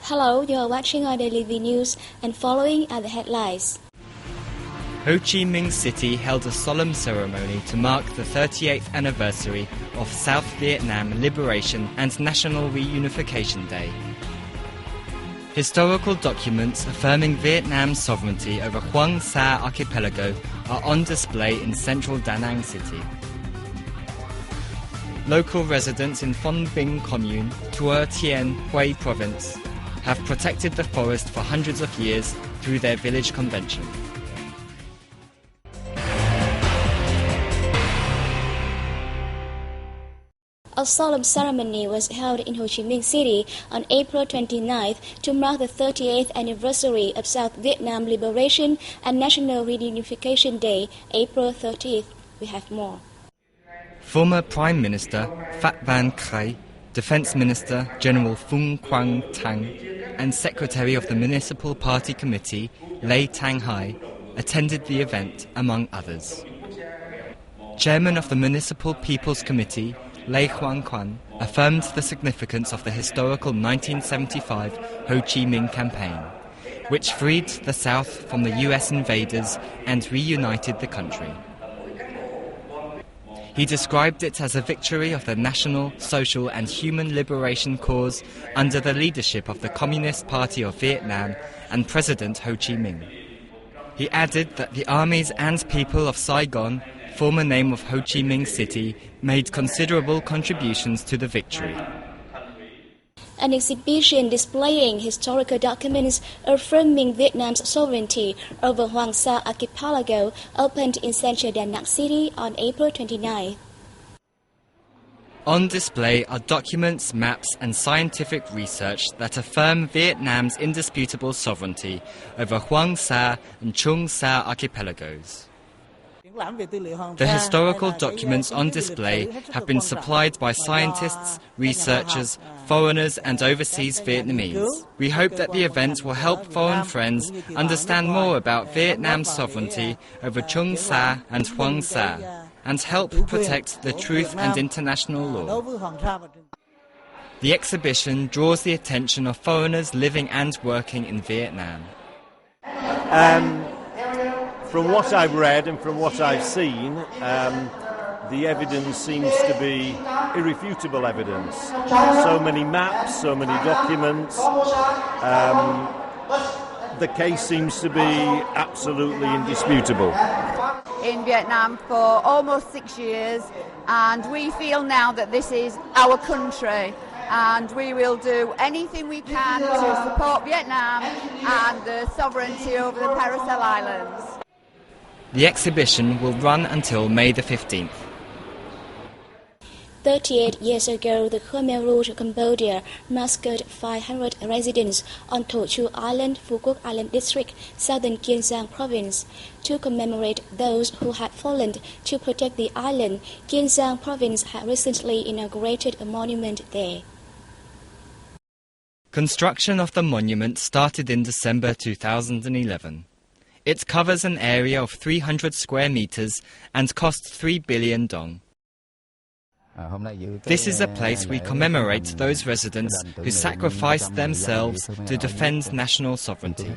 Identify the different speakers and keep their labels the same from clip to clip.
Speaker 1: Hello, you are watching our daily V News and following are the headlines.
Speaker 2: Ho Chi Minh City held a solemn ceremony to mark the 38th anniversary of South Vietnam Liberation and National Reunification Day. Historical documents affirming Vietnam's sovereignty over Hoang Sa Archipelago are on display in central Da Nang City. Local residents in Phan Binh Commune, Tuo Tien Huy Province, have protected the forest for hundreds of years through their village convention.
Speaker 1: A solemn ceremony was held in Ho Chi Minh City on April 29th to mark the 38th anniversary of South Vietnam Liberation and National Reunification Day, April 30th. We have more.
Speaker 2: Former Prime Minister Phat Van Khai, Defence Minister General Phung Quang Thanh, and Secretary of the Municipal Party Committee Lê Tang Hai attended the event, among others. Chairman of the Municipal People's Committee Lê Hoang Quan affirmed the significance of the historical 1975 Ho Chi Minh Campaign, which freed the South from the US invaders and reunited the country. He described it as a victory of the national, social and human liberation cause under the leadership of the Communist Party of Vietnam and President Ho Chi Minh. He added that the armies and people of Saigon, former name of Ho Chi Minh City, made considerable contributions to the victory.
Speaker 1: An exhibition displaying historical documents affirming Vietnam's sovereignty over Hoang Sa Archipelago opened in central Da Nang City on April 29.
Speaker 2: On display are documents, maps and scientific research that affirm Vietnam's indisputable sovereignty over Hoang Sa and Chung Sa archipelagos. The historical documents on display have been supplied by scientists, researchers, foreigners and overseas Vietnamese. We hope that the event will help foreign friends understand more about Vietnam's sovereignty over Chung Sa and Hoang Sa and help protect the truth and international law. The exhibition draws the attention of foreigners living and working in Vietnam.
Speaker 3: From what I've read and from what I've seen, the evidence seems to be irrefutable evidence. So many maps, so many documents. The case seems to be absolutely indisputable.
Speaker 4: In Vietnam for almost 6 years, and we feel now that this is our country, and we will do anything we can to support Vietnam and the sovereignty over the Paracel Islands.
Speaker 2: The exhibition will run until May the 15th.
Speaker 1: 38 years ago, the Khmer Rouge of Cambodia massacred 500 residents on Tho Chu Island, Phu Quoc Island District, southern Kiên Giang Province. To commemorate those who had fallen to protect the island, Kiên Giang Province had recently inaugurated a monument there.
Speaker 2: Construction of the monument started in December 2011. It covers an area of 300 square meters and cost 3 billion dong. This is a place we commemorate those residents who sacrificed themselves to defend national sovereignty.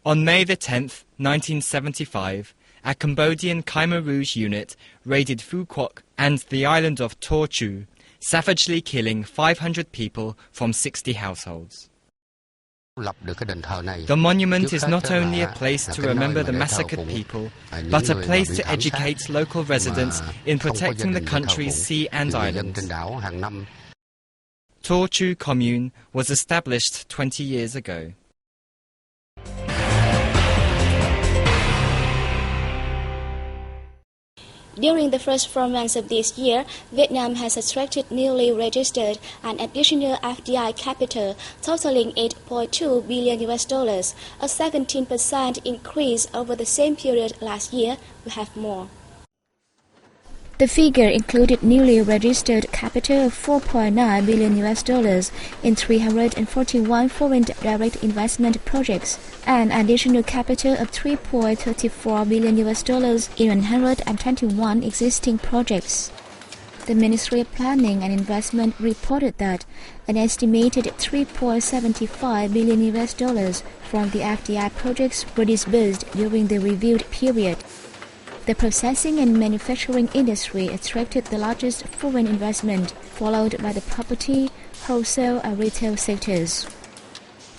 Speaker 2: On May the 10th, 1975, a Cambodian Khmer Rouge unit raided Phu Quoc and the island of Tho Chu, savagely killing 500 people from 60 households. The monument is not only a place to remember the massacred people, but a place to educate local residents in protecting the country's sea and islands. Tho Chu Commune was established 20 years ago.
Speaker 1: During the first 4 months of this year, Vietnam has attracted newly registered an additional FDI capital totaling $8.2 billion, a 17% increase over the same period last year. We have more. The figure included newly registered capital of $4.9 billion in 341 foreign direct investment projects, and additional capital of $3.34 billion in 121 existing projects. The Ministry of Planning and Investment reported that an estimated $3.75 billion from the FDI projects were disbursed during the reviewed period. The processing and manufacturing industry attracted the largest foreign investment, followed by the property, wholesale and retail sectors.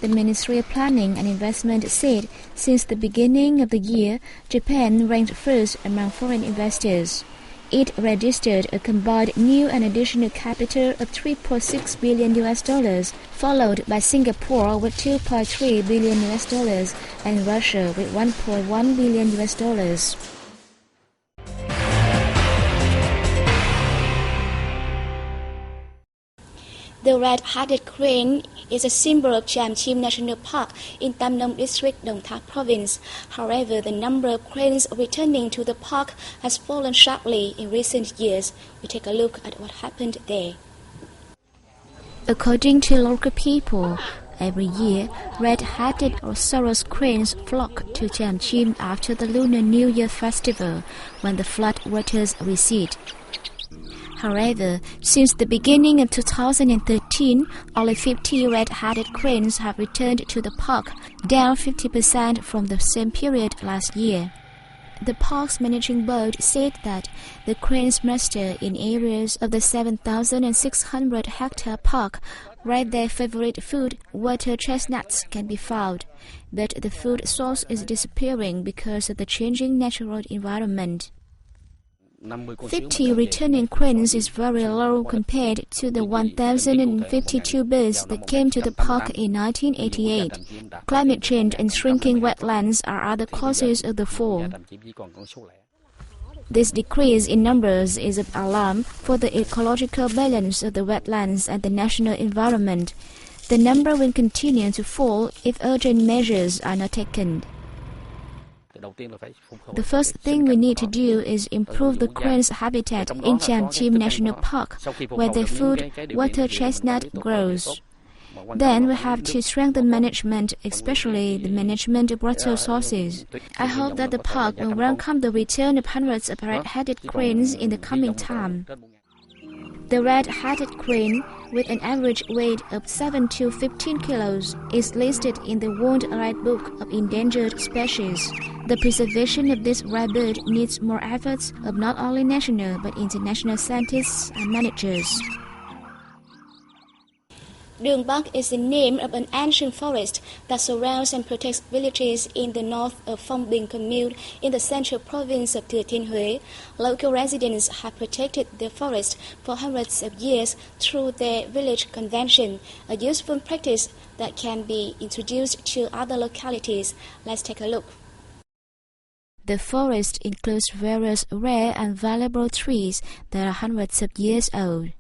Speaker 1: The Ministry of Planning and Investment said since the beginning of the year, Japan ranked first among foreign investors. It registered a combined new and additional capital of $3.6 billion, followed by Singapore with $2.3 billion and Russia with $1.1 billion. The red-headed crane is a symbol of Cham Chim National Park in Tam Nông District, Đồng Tháp Province. However, the number of cranes returning to the park has fallen sharply in recent years. We take a look at what happened there. According to local people, every year, red-headed or Soros cranes flock to Cham Chim after the Lunar New Year festival, when the flood waters recede. However, since the beginning of 2013, only 50 red-headed cranes have returned to the park, down 50% from the same period last year. The park's managing board said that the cranes muster in areas of the 7,600-hectare park where their favorite food, water chestnuts, can be found, but the food source is disappearing because of the changing natural environment. 50 returning cranes is very low compared to the 1,052 birds that came to the park in 1988. Climate change and shrinking wetlands are other causes of the fall. This decrease in numbers is of alarm for the ecological balance of the wetlands and the national environment. The number will continue to fall if urgent measures are not taken. The first thing we need to do is improve the cranes' habitat in Cham Chim National Park, where their food, water chestnut, grows. Then we have to strengthen management, especially the management of water sources. I hope that the park will welcome the return of hundreds of red-headed cranes in the coming time. The red-headed crane, with an average weight of 7 to 15 kilos, is listed in the World Red Book of Endangered Species. The preservation of this rare bird needs more efforts of not only national but international scientists and managers. Đường Bắc is the name of an ancient forest that surrounds and protects villages in the north of Phong Bình commune in the central province of Thừa Thiên Huế. Local residents have protected the forest for hundreds of years through their village convention, a useful practice that can be introduced to other localities. Let's take a look. The forest includes various rare and valuable trees that are hundreds of years old.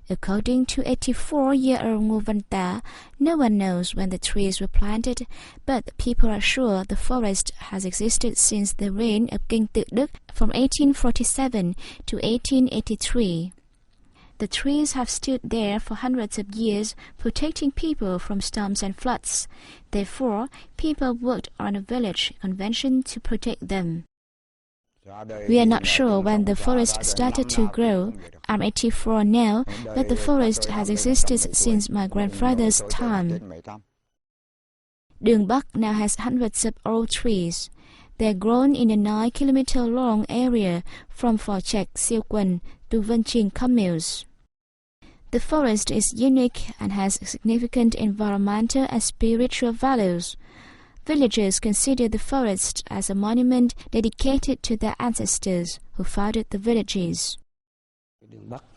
Speaker 1: According to 84-year-old Ngô Văn Tá, no one knows when the trees were planted, but people are sure the forest has existed since the reign of King Tự Đức from 1847 to 1883. The trees have stood there for hundreds of years, protecting people from storms and floods. Therefore, people worked on a village convention to protect them. We are not sure when the forest started to grow. I'm 84 now, but the forest has existed since my grandfather's time. Đường Bắc now has hundreds of old trees. They are grown in a 9-kilometer-long area from Phò Trạch, Siêu Quần to Vân Trình communes. The forest is unique and has significant environmental and spiritual values. Villagers consider the forest as a monument dedicated to their ancestors who founded the villages.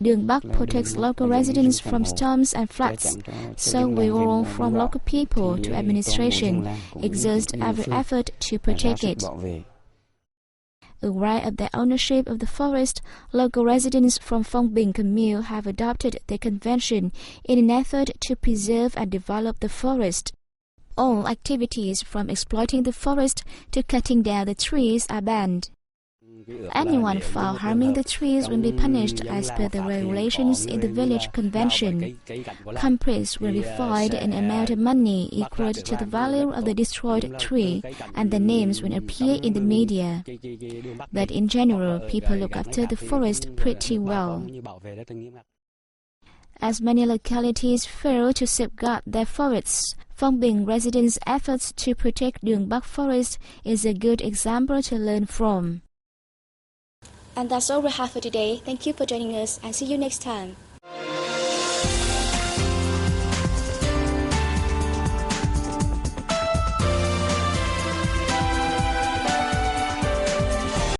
Speaker 1: Đường Bắc protects local residents from storms and floods, so we all, from local people to administration, exert every effort to protect it. Aware of the ownership of the forest, local residents from Phong Bình commune have adopted the convention in an effort to preserve and develop the forest. All activities from exploiting the forest to cutting down the trees are banned. Anyone found harming the trees will be punished as per the regulations in the village convention. Culprits will be fined an amount of money equal to the value of the destroyed tree, and their names will appear in the media. But in general, people look after the forest pretty well. As many localities fail to safeguard their forests, Phong Binh residents' efforts to protect Đường Bắc Forest is a good example to learn from. And that's all we have for today. Thank you for joining us and see you next time.